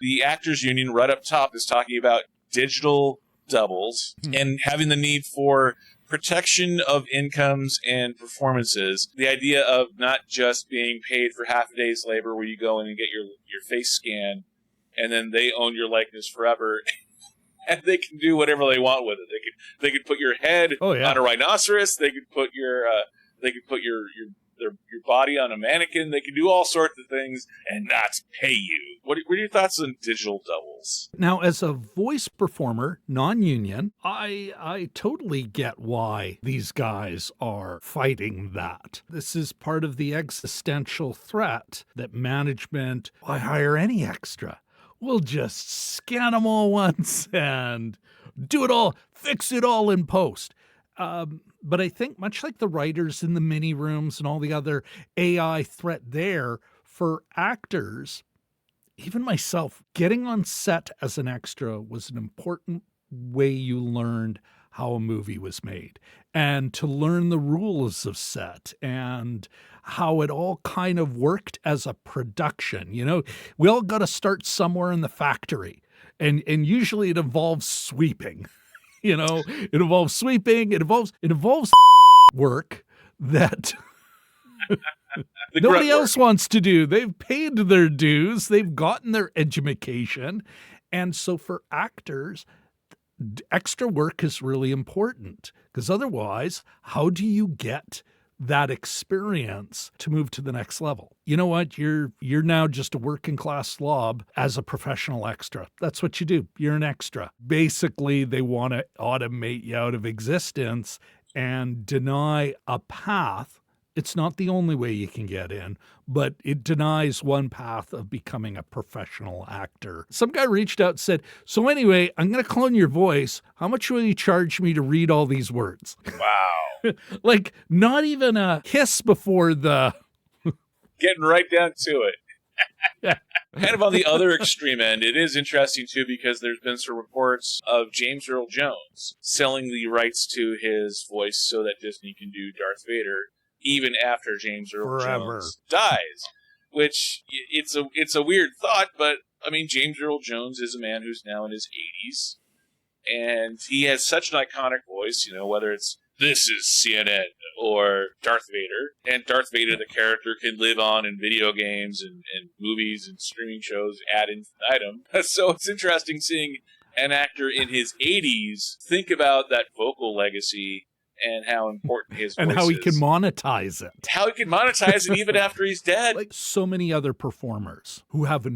the actors union right up top is talking about digital doubles and having the need for protection of incomes and performances. The idea of not just being paid for half a day's labor where you go in and get your face scanned and then they own your likeness forever and they can do whatever they want with it. They could put your head on a rhinoceros, they could put your body on a mannequin, they can do all sorts of things and not pay you. What are your thoughts on digital doubles? Now, as a voice performer, non-union, I totally get why these guys are fighting that. This is part of the existential threat that management, why hire any extra? We'll just scan them all once and do it all, fix it all in post. But I think much like the writers in the mini rooms and all the other AI threat there, for actors, even myself, getting on set as an extra was an important way you learned how a movie was made and to learn the rules of set and how it all kind of worked as a production. You know, we all got to start somewhere in the factory, and usually it involves sweeping. You know, it involves sweeping, it involves work that nobody else wants to do. They've paid their dues, they've gotten their education. And so for actors, extra work is really important because otherwise, how do you get that experience to move to the next level? You know what? You're now just a working class slob as a professional extra. That's what you do. You're an extra. Basically, they want to automate you out of existence and deny a path. It's not the only way you can get in, but it denies one path of becoming a professional actor. Some guy reached out and said, so anyway, I'm going to clone your voice. How much will you charge me to read all these words? Wow. Like, not even a kiss before the... Getting right down to it. Kind of on the other extreme end, it is interesting, too, because there's been some reports of James Earl Jones selling the rights to his voice so that Disney can do Darth Vader even after James Earl Jones dies. Which, it's a weird thought, but, I mean, James Earl Jones is a man who's now in his 80s, and he has such an iconic voice, you know, whether it's "This is CNN" or Darth Vader. And Darth Vader, the character, can live on in video games and movies and streaming shows ad infinitum. So it's interesting seeing an actor in his 80s think about that vocal legacy and how important his voice is. And how he can monetize it. How he can monetize it even after he's dead. Like so many other performers who have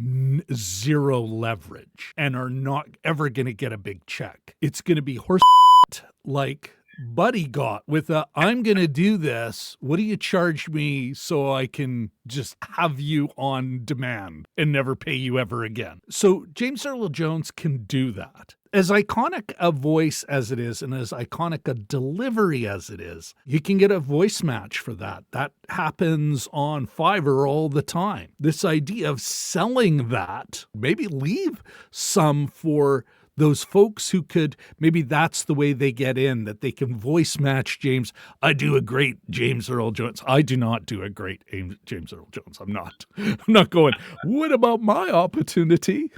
zero leverage and are not ever going to get a big check. It's going to be horse like Buddy got with I'm going to do this. What do you charge me so I can just have you on demand and never pay you ever again? So James Earl Jones can do that. As iconic a voice as it is and as iconic a delivery as it is, you can get a voice match for that. That happens on Fiverr all the time. This idea of selling that, maybe leave some for those folks who could, maybe that's the way they get in, that they can voice match James. I do a great James Earl Jones. I do not do a great James Earl Jones. I'm not going, what about my opportunity?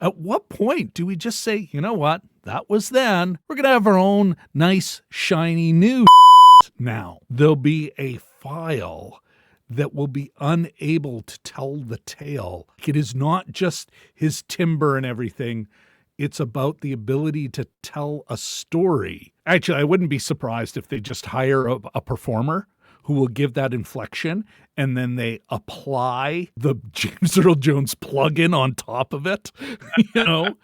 At what point do we just say, you know what? That was then. We're going to have our own nice, shiny new now. There'll be a file that will be unable to tell the tale. It is not just his timbre and everything. It's about the ability to tell a story. Actually, I wouldn't be surprised if they just hire a performer who will give that inflection and then they apply the James Earl Jones plugin on top of it. You know,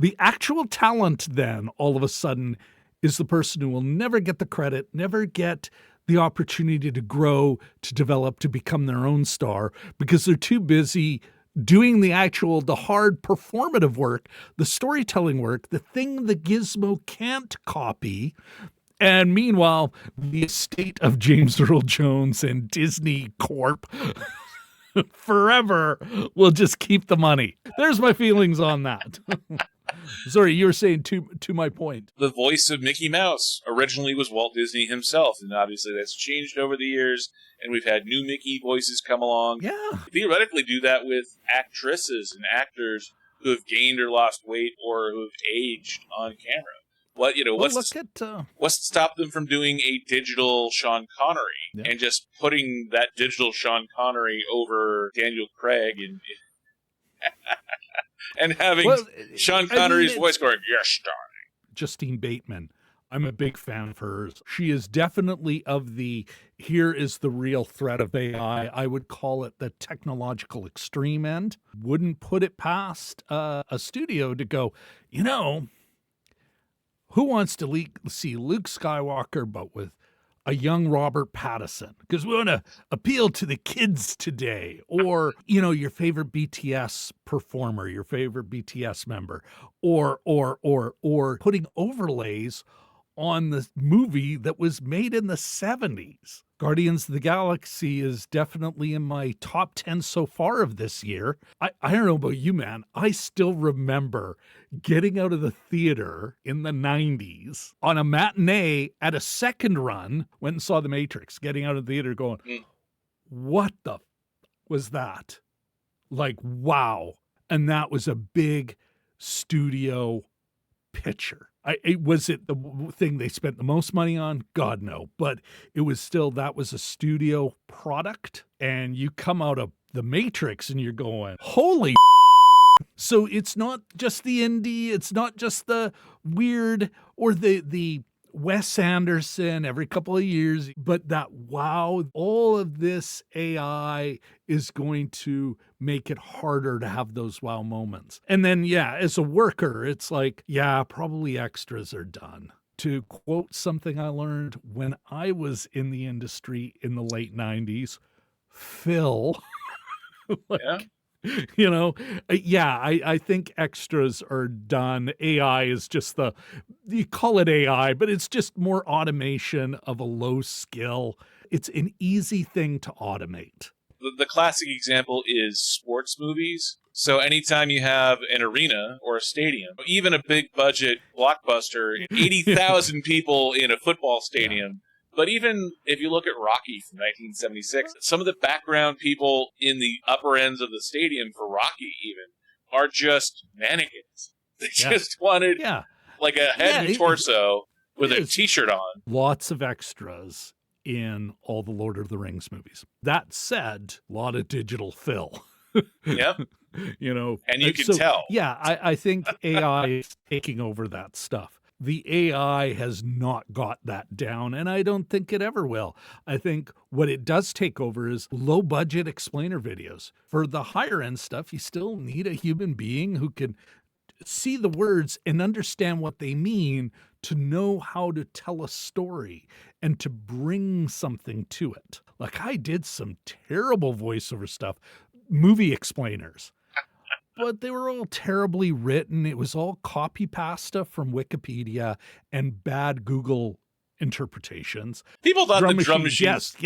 the actual talent then all of a sudden is the person who will never get the credit, never get the opportunity to grow, to develop, to become their own star because they're too busy doing the hard performative work, the storytelling work, the thing the Gizmo can't copy. And meanwhile, the estate of James Earl Jones and Disney Corp forever will just keep the money. There's my feelings on that. Sorry, you were saying to my point. The voice of Mickey Mouse originally was Walt Disney himself, and obviously that's changed over the years, and we've had new Mickey voices come along. Yeah. Theoretically do that with actresses and actors who have gained or lost weight or who have aged on camera. What's to stop them from doing a digital Sean Connery and just putting that digital Sean Connery over Daniel Craig and having Sean Connery's voice going, "Yes, darling." Justine Bateman. I'm a big fan of hers. She is definitely of the, here is the real threat of AI. I would call it the technological extreme end. Wouldn't put it past a studio to go, who wants to see Luke Skywalker, but with a young Robert Pattinson? Because we want to appeal to the kids today. Or, your favorite BTS performer, your favorite BTS member, or putting overlays on the movie that was made in the 70s. Guardians of the Galaxy is definitely in my top 10 so far of this year. I don't know about you, man. I still remember getting out of the theater in the 90s on a matinee at a second run, went and saw The Matrix, getting out of the theater going, what the was that? Like, wow. And that was a big studio picture. Was it the thing they spent the most money on? God, no. But it was still, that was a studio product. And you come out of The Matrix and you're going, holy. So it's not just the indie. It's not just the weird or the Wes Anderson every couple of years, but that, wow, all of this AI is going to make it harder to have those wow moments. And then, as a worker, it's like, probably extras are done. To quote something I learned when I was in the industry in the late 90s, Phil, I think extras are done. AI is just you call it AI, but it's just more automation of a low skill. It's an easy thing to automate. The classic example is sports movies. So anytime you have an arena or a stadium, even a big budget blockbuster, 80,000 people in a football stadium. But even if you look at Rocky from 1976, some of the background people in the upper ends of the stadium for Rocky even are just mannequins. They just wanted like a head and torso with a T-shirt on. Lots of extras in all the Lord of the Rings movies. That said, a lot of digital fill. Yep. And you can tell. Yeah, I think AI is taking over that stuff. The AI has not got that down, and I don't think it ever will. I think what it does take over is low-budget explainer videos. For the higher-end stuff, you still need a human being who can see the words and understand what they mean to know how to tell a story and to bring something to it. Like, I did some terrible voiceover stuff, movie explainers. But they were all terribly written. It was all copy pasta from Wikipedia and bad Google interpretations. People thought the drum machines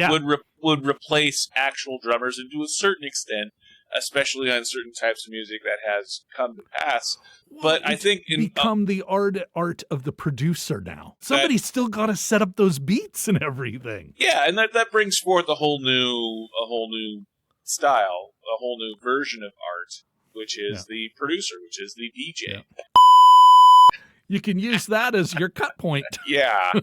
would replace actual drummers, and to a certain extent, especially on certain types of music, that has come to pass. But I think become the art of the producer now. Somebody's still got to set up those beats and everything. Yeah, and that brings forth a whole new style, a whole new version of art, which is the producer, which is the DJ. Yeah. You can use that as your cut point. Yeah.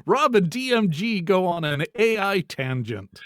Rob and DMG go on an AI tangent.